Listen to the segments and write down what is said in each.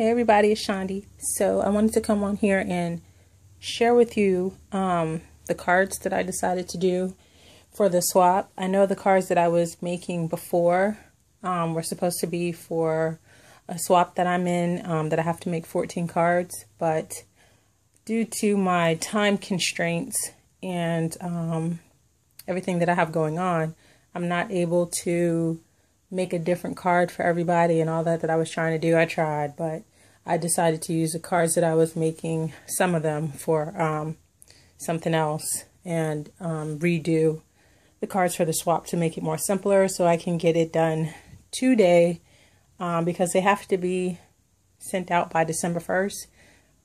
Hey everybody, it's Shandi. So I wanted to come on here and share with you the cards that I decided to do for the swap. I know the cards that I was making before were supposed to be for a swap that I'm in, that I have to make 14 cards, but due to my time constraints and everything that I have going on, I'm not able to make a different card for everybody and all that I was trying to do. I tried, but I decided to use the cards that I was making, some of them, for something else, and redo the cards for the swap to make it more simpler so I can get it done today, because they have to be sent out by December 1st,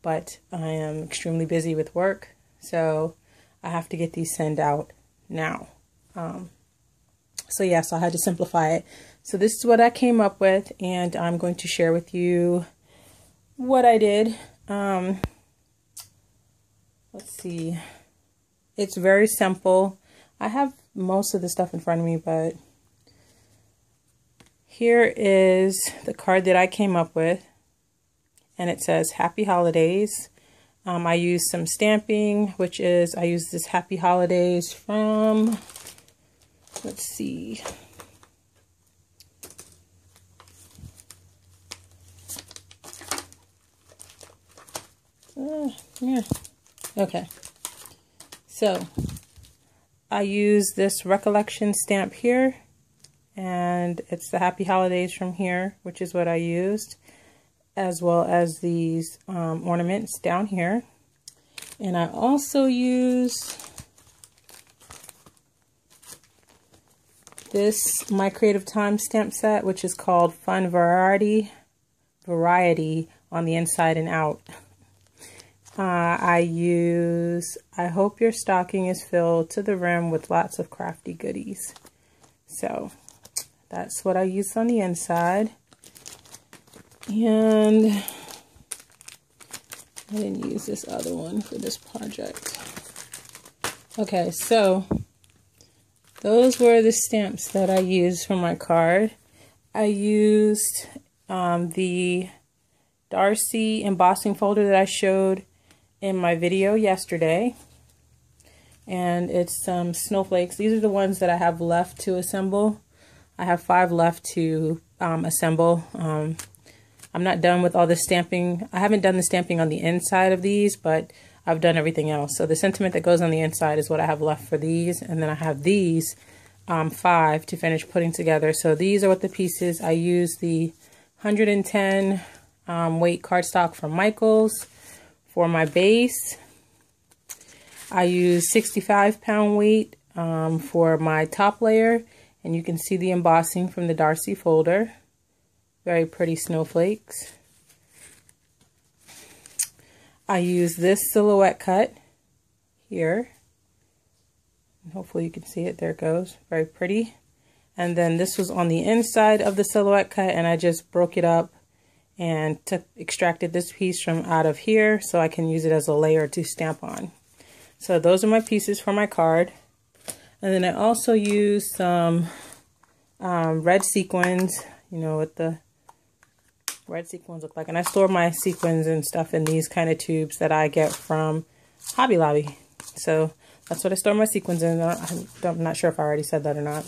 but I am extremely busy with work, so I have to get these sent out now. So I had to simplify it. So this is what I came up with, and I'm going to share with you what I did. Let's see. It's very simple. I have most of the stuff in front of me, but here is the card that I came up with, and it says Happy Holidays. I used some stamping, I used this Happy Holidays from, let's see. Okay. So I use this Recollection stamp here, and it's the Happy Holidays from here, which is what I used, as well as these ornaments down here. And I also use this My Creative Time stamp set, which is called Fun Variety on the inside and out. I use I Hope Your Stocking is Filled to the Rim with Lots of Crafty Goodies. So that's what I used on the inside. And I didn't use this other one for this project. Okay, so those were the stamps that I used for my card. I used the Darcy embossing folder that I showed in my video yesterday, and it's some snowflakes. These are the ones that I have left to assemble. I have 5 left to assemble. I'm not done with all the stamping. I haven't done the stamping on the inside of these, but I've done everything else. So the sentiment that goes on the inside is what I have left for these, and then I have these 5 to finish putting together. So these are what the pieces. I use the 110 weight cardstock from Michaels for my base. I use 65-pound weight for my top layer, and you can see the embossing from the Darcy folder. Very pretty snowflakes. I use this silhouette cut here. Hopefully you can see it. There it goes. Very pretty. And then this was on the inside of the silhouette cut, and I just broke it up and extracted this piece from out of here so I can use it as a layer to stamp on. So those are my pieces for my card. And then I also used some red sequins, you know what the red sequins look like. And I store my sequins and stuff in these kind of tubes that I get from Hobby Lobby. So that's what I store my sequins in. I'm not sure if I already said that or not.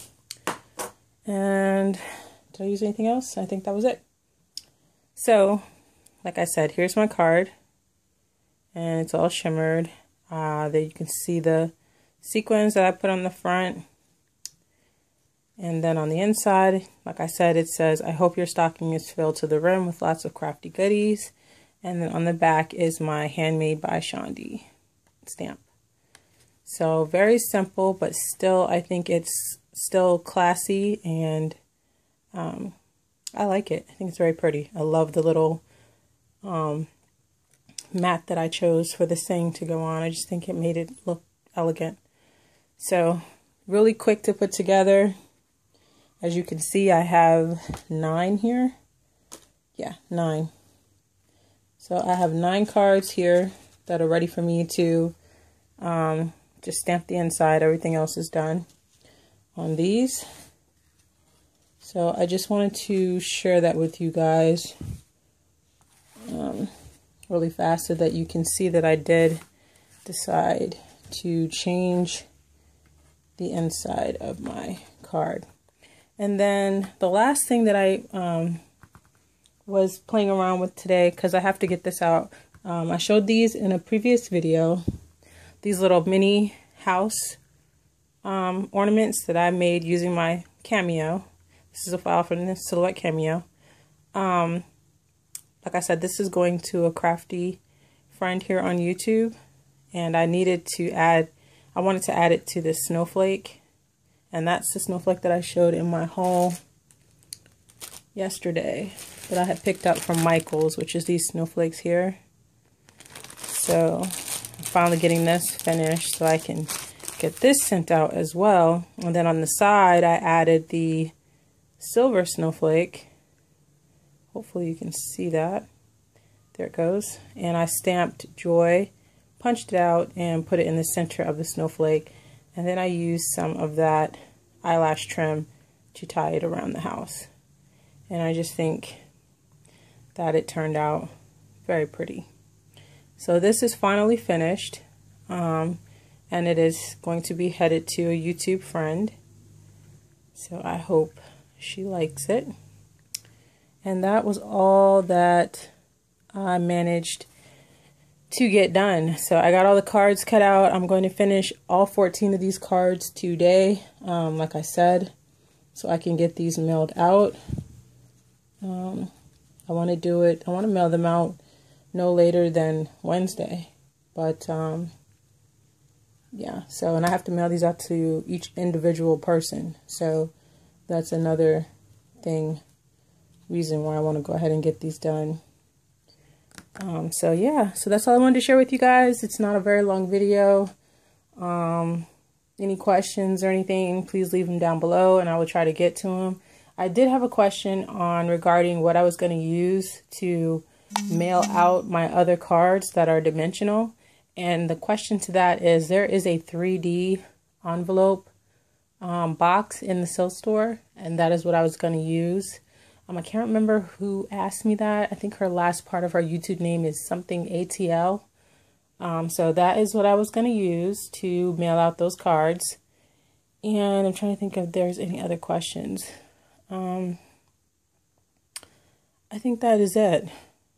And did I use anything else? I think that was it. So, like I said, here's my card, and it's all shimmered. There you can see the sequins that I put on the front, and then on the inside, like I said, it says, I hope your stocking is filled to the rim with lots of crafty goodies, and then on the back is my Handmade by Shandi stamp. So, very simple, but still, I think it's still classy, and I like it. I think it's very pretty. I love the little mat that I chose for this thing to go on. I just think it made it look elegant. So, really quick to put together. As you can see, I have 9 here. Yeah, 9. So I have 9 cards here that are ready for me to just stamp the inside. Everything else is done on these. So I just wanted to share that with you guys. really fast so that you can see that I did decide to change the inside of my card. And then the last thing that I was playing around with today, because I have to get this out, I showed these in a previous video, these little mini house ornaments that I made using my Cameo. This is a file from the Silhouette Cameo. Like I said, this is going to a crafty friend here on YouTube, and I wanted to add it to this snowflake, and that's the snowflake that I showed in my haul yesterday that I had picked up from Michael's, which is these snowflakes here. So I'm finally getting this finished so I can get this sent out as well. And then on the side I added the silver snowflake. Hopefully you can see that. There it goes. And I stamped Joy, punched it out, and put it in the center of the snowflake. And then I used some of that eyelash trim to tie it around the house. And I just think that it turned out very pretty. So this is finally finished. And it is going to be headed to a YouTube friend. So I hope she likes it. And that was all that I managed to get done. So I got all the cards cut out. I'm going to finish all 14 of these cards today, like I said, so I can get these mailed out. I want to mail them out no later than Wednesday. But yeah, so, and I have to mail these out to each individual person. So that's another reason why I want to go ahead and get these done. So yeah, so that's all I wanted to share with you guys. It's not a very long video. Any questions or anything, please leave them down below and I will try to get to them. I did have a question regarding what I was going to use to mail out my other cards that are dimensional. And the question to that is, there is a 3D envelope box in the Sil store, and that is what I was going to use. I can't remember who asked me that. I think her last part of her YouTube name is something ATL. So that is what I was going to use to mail out those cards. And I'm trying to think if there's any other questions. I think that is it.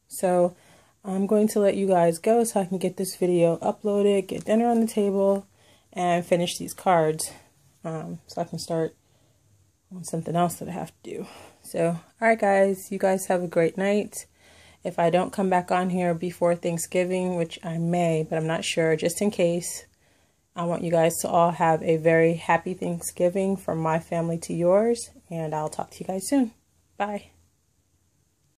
So I'm going to let you guys go so I can get this video uploaded, get dinner on the table, and finish these cards. So I can start on something else that I have to do. So, alright guys, you guys have a great night. If I don't come back on here before Thanksgiving, which I may, but I'm not sure, just in case, I want you guys to all have a very happy Thanksgiving from my family to yours, and I'll talk to you guys soon. Bye.